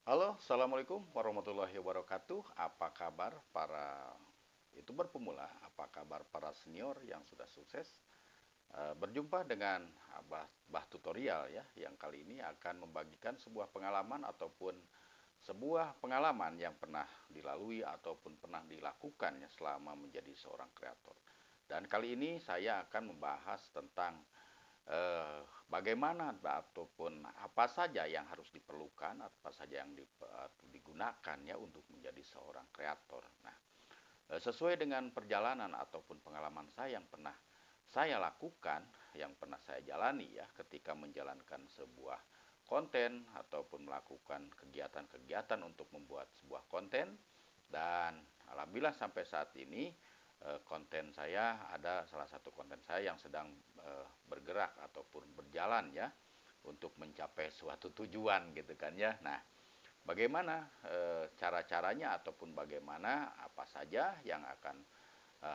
Halo, Assalamualaikum warahmatullahi wabarakatuh. Apa kabar para YouTuber pemula? Apa kabar para senior yang sudah sukses? Berjumpa dengan Bah Tutorial ya, yang kali ini akan membagikan sebuah pengalaman ataupun sebuah pengalaman yang pernah dilalui ataupun pernah dilakukan ya selama menjadi seorang kreator. Dan kali ini saya akan membahas tentang bagaimana ataupun apa saja yang harus diperlukan, apa saja yang digunakan ya untuk menjadi seorang kreator. Nah, sesuai dengan perjalanan ataupun pengalaman saya yang pernah saya lakukan, yang pernah saya jalani ya ketika menjalankan sebuah konten ataupun melakukan kegiatan-kegiatan untuk membuat sebuah konten, dan alhamdulillah sampai saat ini konten saya ada salah satu konten saya yang sedang bergerak ataupun berjalan ya untuk mencapai suatu tujuan gitu kan ya. Nah, bagaimana cara-caranya ataupun bagaimana apa saja yang akan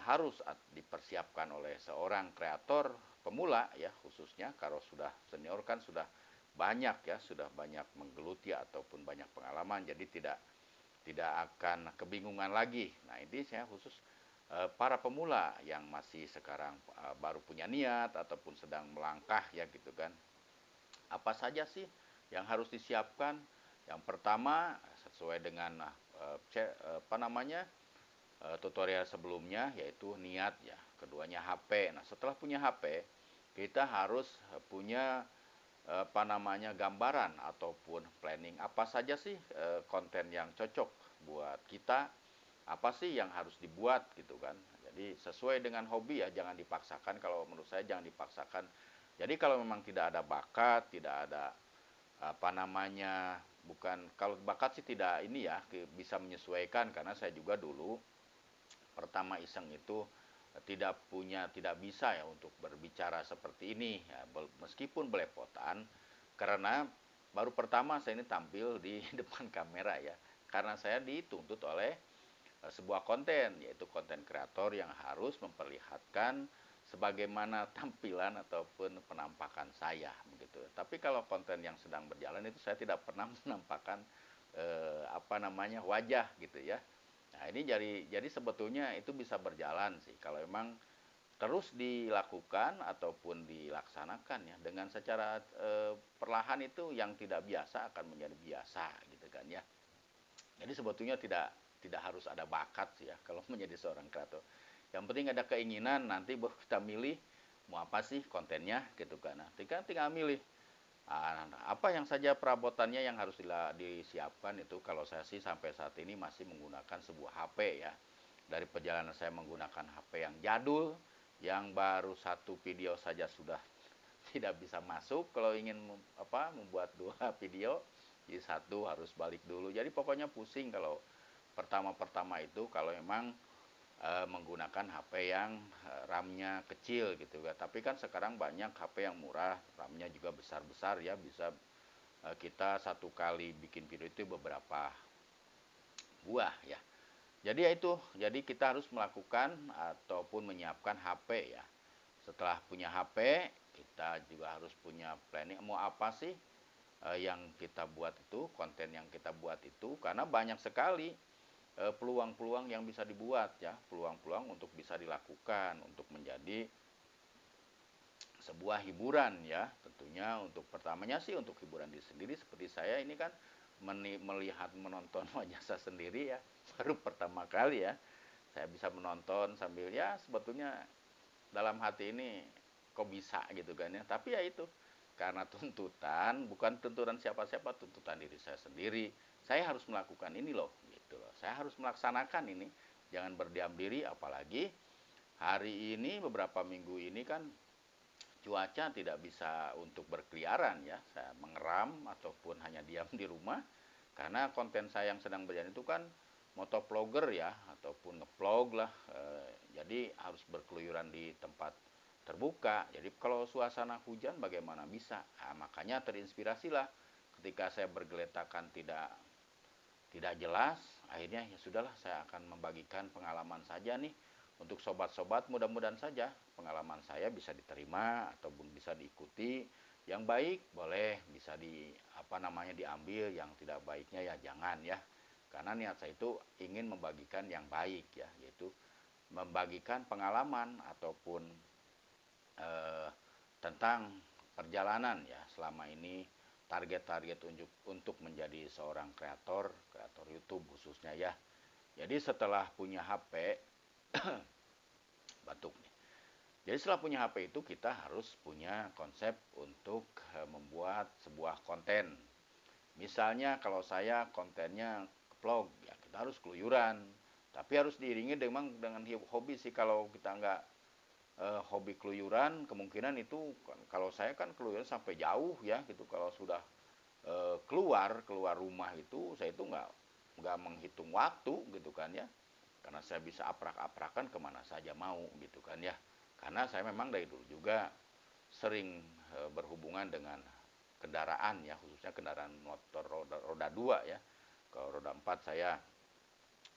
harus dipersiapkan oleh seorang kreator pemula ya, khususnya kalau sudah senior kan sudah banyak ya, sudah banyak menggeluti ataupun banyak pengalaman, jadi tidak akan kebingungan lagi. Nah, ini saya khusus para pemula yang masih sekarang baru punya niat ataupun sedang melangkah ya gitu kan. Apa saja sih yang harus disiapkan? Yang pertama sesuai dengan apa namanya tutorial sebelumnya yaitu niat ya. Keduanya HP. Nah, setelah punya HP, kita harus punya apa namanya gambaran ataupun planning apa saja sih konten yang cocok buat kita, apa sih yang harus dibuat gitu kan. Jadi sesuai dengan hobi ya, jangan dipaksakan. Kalau menurut saya jangan dipaksakan. Jadi kalau memang tidak ada bakat, tidak ada apa namanya, bukan, kalau bakat sih tidak ini ya, bisa menyesuaikan. Karena saya juga dulu pertama iseng itu tidak bisa ya untuk berbicara seperti ini ya, meskipun belepotan, karena baru pertama saya ini tampil di depan kamera ya, karena saya dituntut oleh sebuah konten, yaitu konten kreator yang harus memperlihatkan sebagaimana tampilan ataupun penampakan saya begitu. Tapi kalau konten yang sedang berjalan itu saya tidak pernah menampakkan apa namanya wajah gitu ya. Nah, ini jadi sebetulnya itu bisa berjalan sih kalau memang terus dilakukan ataupun dilaksanakan ya dengan secara perlahan, itu yang tidak biasa akan menjadi biasa gitu kan ya. Jadi sebetulnya tidak harus ada bakat sih ya kalau menjadi seorang kreator. Yang penting ada keinginan, nanti baru kita milih mau apa sih kontennya gitu kan. Nanti kan tinggal milih apa yang saja perabotannya yang harus disiapkan. Itu kalau saya sih sampai saat ini masih menggunakan sebuah HP ya. Dari perjalanan saya menggunakan HP yang jadul, yang baru satu video saja sudah tidak bisa masuk kalau ingin membuat dua video. Jadi satu harus balik dulu, jadi pokoknya pusing kalau pertama-pertama itu kalau memang menggunakan HP yang RAM-nya kecil gitu kan. Tapi kan sekarang banyak HP yang murah, RAM-nya juga besar-besar ya, bisa kita satu kali bikin video itu beberapa buah ya. Jadi ya itu, jadi kita harus melakukan ataupun menyiapkan HP ya. Setelah punya HP, kita juga harus punya planning mau apa sih yang kita buat itu, konten yang kita buat itu, karena banyak sekali peluang-peluang yang bisa dibuat ya, peluang-peluang untuk bisa dilakukan untuk menjadi sebuah hiburan ya. Tentunya untuk pertamanya sih untuk hiburan diri sendiri, seperti saya ini kan melihat menonton wajah saya sendiri ya, baru pertama kali ya saya bisa menonton sambil ya, sebetulnya dalam hati ini kok bisa gitu kan ya. Tapi ya itu, karena tuntutan, bukan tuntutan siapa-siapa, tuntutan diri saya sendiri, saya harus melakukan ini loh gitu loh, saya harus melaksanakan ini, jangan berdiam diri. Apalagi hari ini beberapa minggu ini kan cuaca tidak bisa untuk berkeliaran ya, saya mengeram ataupun hanya diam di rumah karena konten saya yang sedang berjalan itu kan motovlogger ya, ataupun ngevlog lah, jadi harus berkeluyuran di tempat terbuka. Jadi kalau suasana hujan bagaimana bisa, nah, makanya terinspirasilah ketika saya bergeletakan tidak jelas, akhirnya ya sudahlah, saya akan membagikan pengalaman saja nih untuk sobat-sobat, mudah-mudahan saja pengalaman saya bisa diterima ataupun bisa diikuti Yang baik boleh bisa diambil, yang tidak baiknya ya jangan ya. Karena niat saya itu ingin membagikan yang baik ya, yaitu membagikan pengalaman ataupun eh, tentang perjalanan ya selama ini, target-target untuk menjadi seorang kreator YouTube khususnya ya. Jadi setelah punya HP, batuk nih. Jadi setelah punya HP itu kita harus punya konsep untuk membuat sebuah konten. Misalnya kalau saya kontennya vlog, ya kita harus keluyuran. Tapi harus diiringi dengan hobi sih. Kalau kita nggak hobi keluyuran, kemungkinan itu kalau saya kan keluyuran sampai jauh ya gitu. Kalau sudah keluar rumah itu, saya itu nggak menghitung waktu gitu kan ya. Karena saya bisa aprak-aprakan kemana saja mau gitu kan ya. Karena saya memang dari dulu juga sering berhubungan dengan kendaraan ya, khususnya kendaraan motor roda 2 ya. Kalau roda 4 saya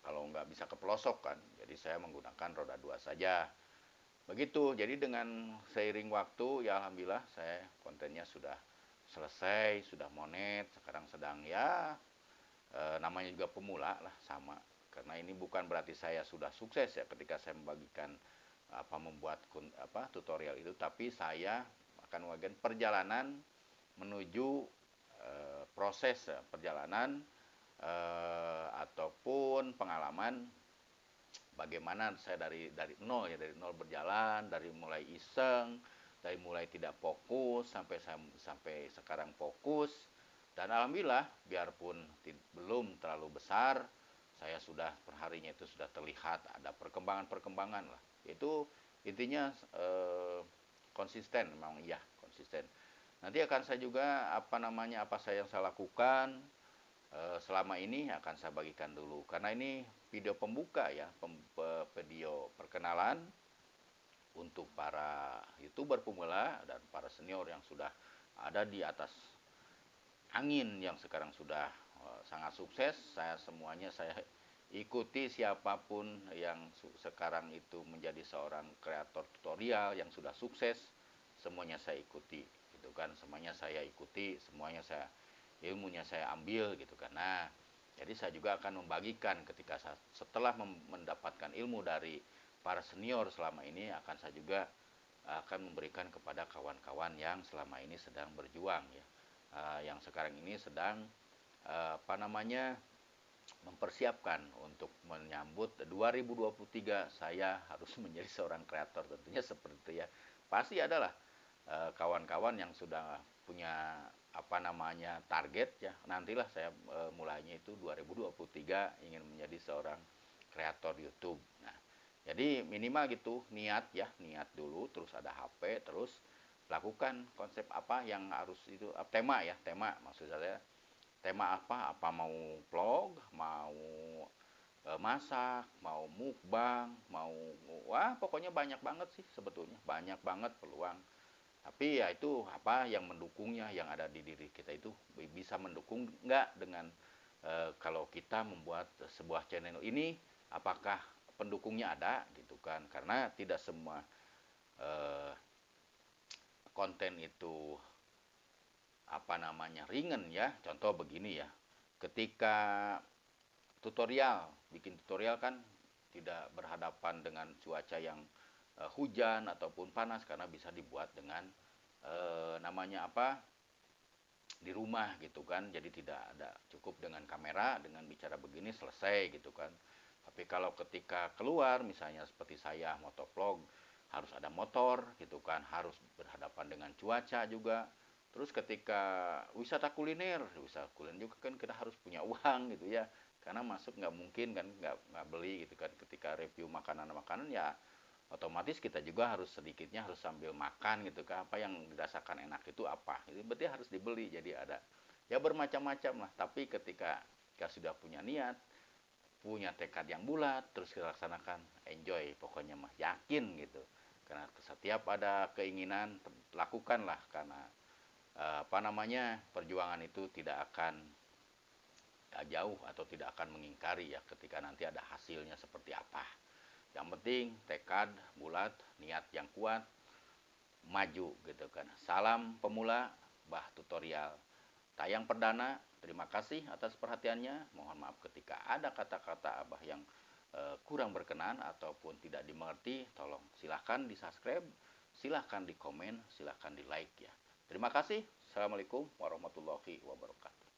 kalau nggak bisa ke pelosok kan, jadi saya menggunakan roda 2 saja. Begitu, jadi dengan seiring waktu ya alhamdulillah saya kontennya sudah selesai, sudah monet, sekarang sedang ya namanya juga pemula lah sama. Karena ini bukan berarti saya sudah sukses ya ketika saya membagikan membuat tutorial itu, tapi saya akan membagikan perjalanan menuju proses perjalanan ataupun pengalaman bagaimana saya dari nol ya, dari nol berjalan, dari mulai iseng, dari mulai tidak fokus sampai sekarang fokus. Dan alhamdulillah biarpun belum terlalu besar, saya sudah perharinya itu sudah terlihat ada perkembangan-perkembangan lah. Itu intinya konsisten, memang iya konsisten. Nanti akan saya juga apa saya yang saya lakukan selama ini akan saya bagikan dulu, karena ini video pembuka ya, video perkenalan untuk para YouTuber pemula dan para senior yang sudah ada di atas angin, yang sekarang sudah sangat sukses. Saya ikuti siapapun yang sekarang itu menjadi seorang kreator tutorial yang sudah sukses, semuanya saya ikuti gitu kan, semuanya saya ikuti, semuanya ilmunya saya ambil gitu kan. Nah, jadi saya juga akan membagikan ketika setelah mendapatkan ilmu dari para senior selama ini, akan saya juga akan memberikan kepada kawan-kawan yang selama ini sedang berjuang ya, yang sekarang ini sedang mempersiapkan untuk menyambut 2023. Saya harus menjadi seorang kreator, tentunya seperti itu ya. Pasti adalah kawan-kawan yang sudah punya target ya, nantilah saya mulainya itu 2023 ingin menjadi seorang kreator YouTube. Nah, jadi minimal gitu niat ya, niat dulu, terus ada HP, terus lakukan konsep apa yang harus itu, tema maksud saya, tema apa mau vlog, mau masak, mau mukbang, mau pokoknya banyak banget sih, sebetulnya banyak banget peluang. Tapi ya itu yang mendukungnya, yang ada di diri kita itu bisa mendukung nggak dengan kalau kita membuat sebuah channel ini, apakah pendukungnya ada gitu kan. Karena tidak semua eh, konten itu ringan ya. Contoh begini ya, ketika bikin tutorial kan tidak berhadapan dengan cuaca yang hujan ataupun panas, karena bisa dibuat dengan di rumah gitu kan. Jadi tidak ada, cukup dengan kamera, dengan bicara begini selesai gitu kan. Tapi kalau ketika keluar misalnya seperti saya motovlog, harus ada motor gitu kan, harus berhadapan dengan cuaca juga. Terus ketika wisata kuliner juga kan kita harus punya uang gitu ya, karena masuk nggak mungkin kan, nggak beli gitu kan. Ketika review makanan ya otomatis kita juga harus sedikitnya harus sambil makan gitu kan, apa yang dirasakan enak itu apa, itu berarti harus dibeli. Jadi ada ya bermacam-macam lah. Tapi ketika kita sudah punya niat, punya tekad yang bulat, terus kita laksanakan, enjoy pokoknya mah, yakin gitu. Karena setiap ada keinginan, lakukanlah. Karena perjuangan itu tidak akan jauh atau tidak akan mengingkari ya, ketika nanti ada hasilnya seperti apa. Yang penting tekad bulat, niat yang kuat, maju gitu kan. Salam pemula, Bah Tutorial. Tayang perdana, terima kasih atas perhatiannya. Mohon maaf ketika ada kata-kata Abah yang kurang berkenan ataupun tidak dimengerti, tolong silahkan di subscribe, silahkan di komen, silahkan di like ya. Terima kasih. Assalamualaikum warahmatullahi wabarakatuh.